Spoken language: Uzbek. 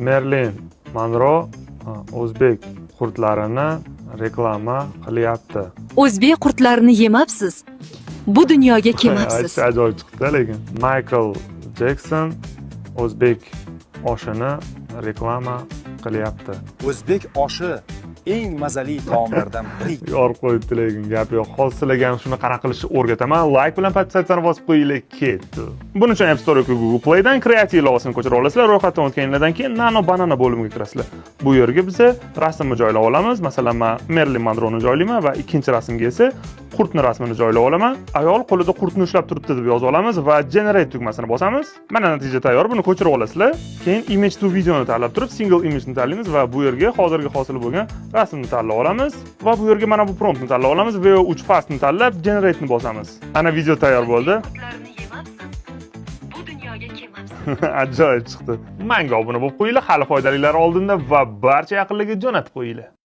Marilyn Monroe o'zbek qurtlarini reklama qilyapti. O'zbek qurtlarini yemabsiz. Bu dunyoga kelmabsiz. Ajoyib chiqdi lekin. Michael Jackson o'zbek oshini reklama qilyapti. O'zbek oshi eng mazali taomlardan biri. Yorib qo'yibdi lekin gap yo'q. Hozir sizlarga ham shuni qanaqa qilishni o'rgataman. Like bilan podpisatsiyani bosib qo'yinglar, ketdi. Buning uchun App Store yoki Google Play dan Creative ilovasini ko'chirib olasizlar. Ro'yxatdan o'tganingizdan keyin Nano Banana bo'limiga kirasizlar. Bu yerga biz rasmni joylab olamiz. Masalan, men Marilyn Monroe'ni joylayman va ikkinchi rasmga esa qurtni rasmini joylab olaman. Ayol qo'lida qurtni ushlab turibdi deb yozib olamiz va generate tugmasini bosamiz. Mana natija tayyor. Buni ko'chirib olasizlar. Keyin image to videoni tanlab turib single image'ni tanlaymiz va bu yerga hozirgi hosil bo'lgan rasmni tanlab olamiz va bu yerga mana bu promptni tanlab olamiz va 3 fastni tanlab generate'ni bosamiz. Ana video tayyor bo'ldi. Bu dunyoga kelmabsiz. Ajoyib chiqdi. Menga obuna bo'lib qo'yinglar, hali foydalilar oldinda va barcha yaqinlarga jo'natib qo'yinglar.